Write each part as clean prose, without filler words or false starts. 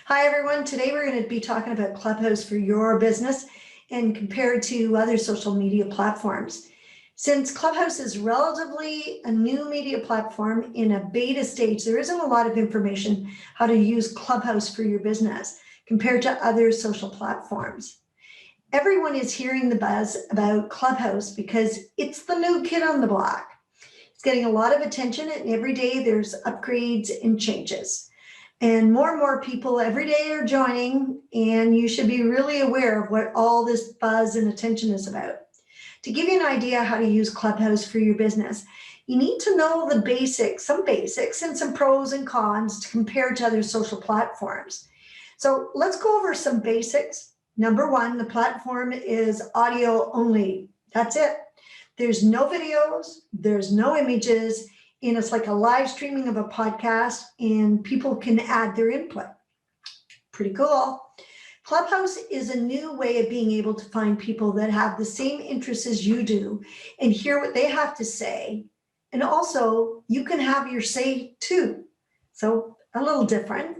Hi everyone, today we're going to be talking about Clubhouse for your business and compared to other social media platforms. Since Clubhouse is relatively a new media platform in a beta stage, there isn't a lot of information how to use Clubhouse for your business compared to other social platforms. Everyone is hearing the buzz about Clubhouse because it's the new kid on the block. It's getting a lot of attention and every day there's upgrades and changes. And more people every day are joining, and you should be really aware of what all this buzz and attention is about. To give you an idea how to use Clubhouse for your business, you need to know the basics, some basics and some pros and cons to compare to other social platforms. So let's go over some basics. Number one, the platform is audio only. That's it. There's no videos, there's no images, and it's like a live streaming of a podcast and people can add their input. Pretty cool. Clubhouse is a new way of being able to find people that have the same interests as you do and hear what they have to say. And also you can have your say too. So a little different.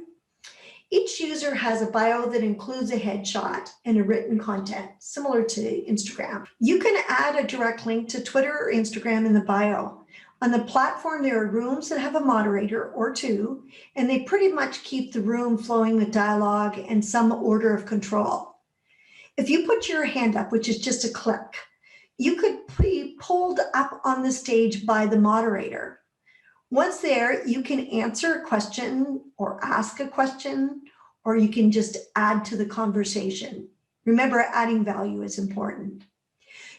Each user has a bio that includes a headshot and a written content, similar to Instagram. You can add a direct link to Twitter or Instagram in the bio. On the platform, there are rooms that have a moderator or two, and they pretty much keep the room flowing with dialogue and some order of control. If you put your hand up, which is just a click, you could be pulled up on the stage by the moderator. Once there, you can answer a question or ask a question, or you can just add to the conversation. Remember, adding value is important.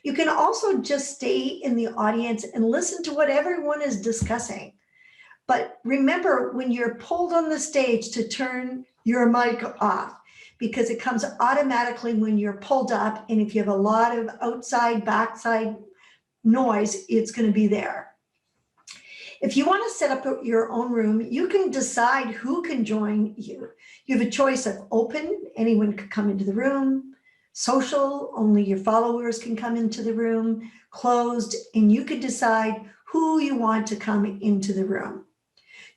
You can also just stay in the audience and listen to what everyone is discussing. But remember, when you're pulled on the stage, to turn your mic off, because it comes automatically when you're pulled up. And if you have a lot of outside, backside noise, it's going to be there. If you want to set up your own room, you can decide who can join you. You have a choice of open, anyone could come into the room; social, only your followers can come into the room; closed, and you could decide who you want to come into the room.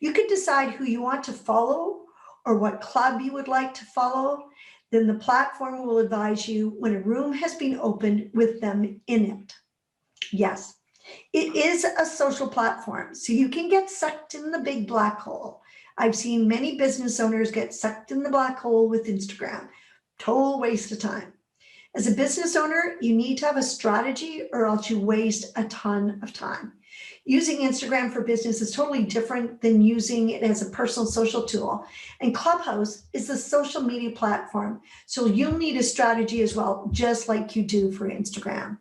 You could decide who you want to follow or what club you would like to follow. Then the platform will advise you when a room has been opened with them in it. Yes, it is a social platform, so you can get sucked in the big black hole. I've seen many business owners get sucked in the black hole with Instagram. Total waste of time. As a business owner, you need to have a strategy or else you waste a ton of time. Using Instagram for business is totally different than using it as a personal social tool. And Clubhouse is a social media platform, so you'll need a strategy as well, just like you do for Instagram.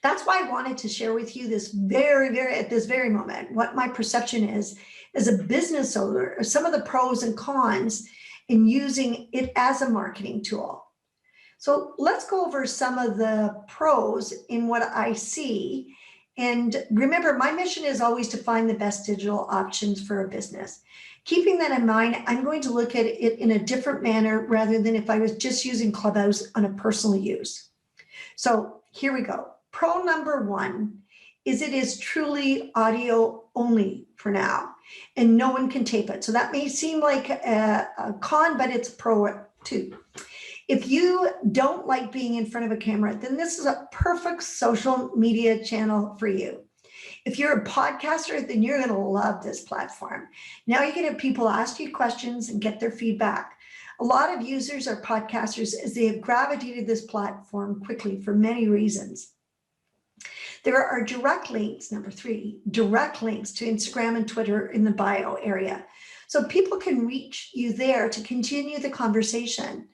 That's why I wanted to share with you this at this very moment, what my perception is as a business owner, some of the pros and cons in using it as a marketing tool. So let's go over some of the pros in what I see. And remember, my mission is always to find the best digital options for a business. Keeping that in mind, I'm going to look at it in a different manner rather than if I was just using Clubhouse on a personal use. So here we go. Pro number one is it is truly audio only for now, and no one can tape it. So that may seem like a con, but it's a pro too. If you don't like being in front of a camera, then this is a perfect social media channel for you. If you're a podcaster, then you're going to love this platform. Now you can have people ask you questions and get their feedback. A lot of users are podcasters as they have gravitated this platform quickly for many reasons. There are direct links, number three, direct links to Instagram and Twitter in the bio area. So people can reach you there to continue the conversation.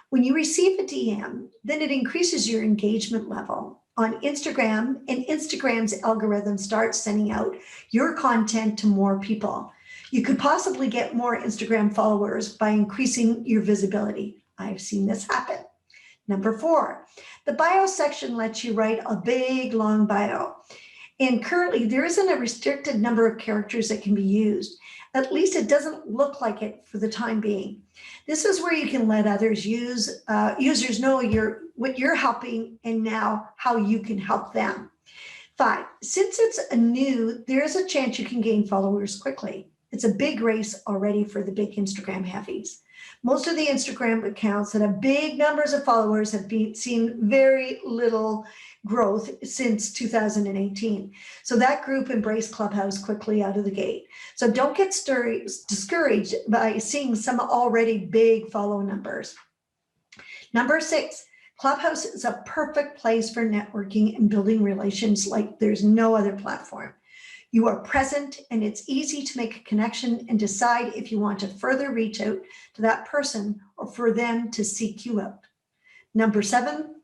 When you receive a DM, then it increases your engagement level on Instagram, and Instagram's algorithm starts sending out your content to more people. You could possibly get more Instagram followers by increasing your visibility. I've seen this happen. Number four, the bio section lets you write a big, long bio. And currently, there isn't a restricted number of characters that can be used. At least it doesn't look like it for the time being. This is where you can let others users know what you're helping and now how you can help them. 5, since it's new, there is a chance you can gain followers quickly. it's a big race already for the big Instagram heavies. Most of the Instagram accounts that have big numbers of followers have seen very little growth since 2018. So that group embraced Clubhouse quickly out of the gate. So don't get discouraged by seeing some already big follow numbers. Number 6, Clubhouse is a perfect place for networking and building relations like there's no other platform. You are present and it's easy to make a connection and decide if you want to further reach out to that person or for them to seek you out. Number 7,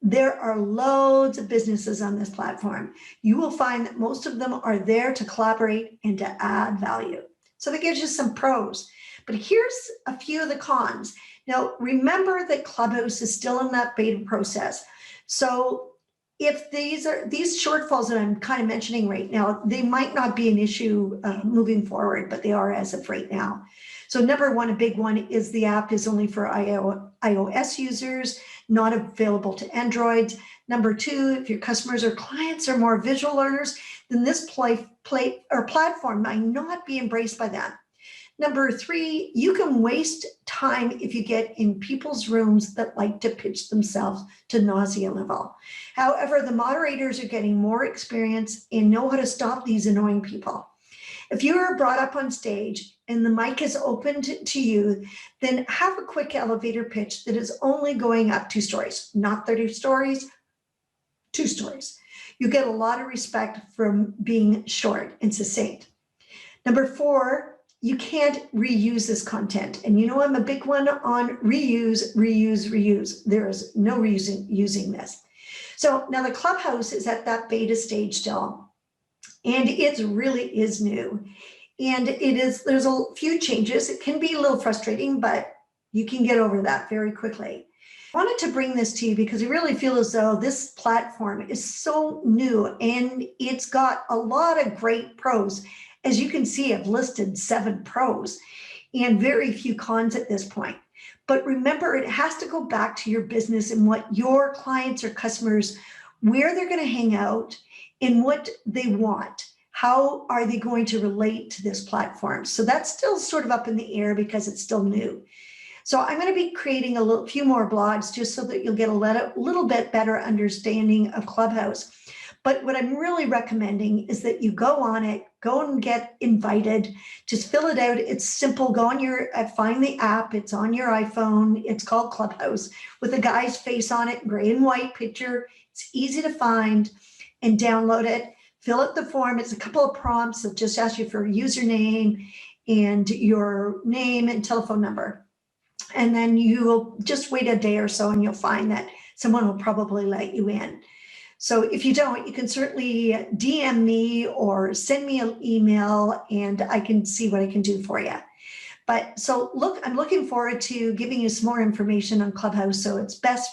there are loads of businesses on this platform. You will find that most of them are there to collaborate and to add value. So that gives you some pros, but here's a few of the cons. Now, remember that Clubhouse is still in that beta process. So if these shortfalls that I'm kind of mentioning right now, they might not be an issue moving forward, but they are as of right now. So number 1, a big one is the app is only for iOS users, not available to Androids. Number 2, if your customers or clients are more visual learners, then this platform might not be embraced by them. Number 3, you can waste time if you get in people's rooms that like to pitch themselves to nausea level. However, the moderators are getting more experience and know how to stop these annoying people. If you are brought up on stage and the mic is opened to you, then have a quick elevator pitch that is only going up 2 stories, not 30 stories, 2 stories. You get a lot of respect from being short and succinct. Number 4, you can't reuse this content. And you know, I'm a big one on reuse, reuse, reuse. There is no reason using this. So now the Clubhouse is at that beta stage still, and it really is new. And there's a few changes. It can be a little frustrating, but you can get over that very quickly. I wanted to bring this to you because I really feel as though this platform is so new and it's got a lot of great pros. As you can see, I've listed 7 pros and very few cons at this point. But remember, it has to go back to your business and what your clients or customers, where they're going to hang out and what they want. How are they going to relate to this platform? So that's still sort of up in the air because it's still new. So I'm going to be creating a few more blogs just so that you'll get a little bit better understanding of Clubhouse. But what I'm really recommending is that you go on it, go and get invited, just fill it out. It's simple. Go on find the app. It's on your iPhone. It's called Clubhouse with a guy's face on it, gray and white picture. It's easy to find and download it. Fill out the form. It's a couple of prompts that just ask you for a username and your name and telephone number. And then you will just wait a day or so and you'll find that someone will probably let you in. So if you don't, you can certainly DM me or send me an email and I can see what I can do for you. But so look, I'm looking forward to giving you some more information on Clubhouse. So it's best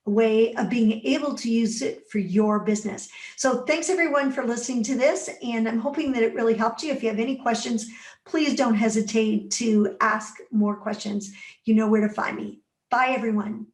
way of being able to use it for your business. So thanks everyone for listening to this. And I'm hoping that it really helped you. If you have any questions, please don't hesitate to ask more questions. You know where to find me. Bye everyone.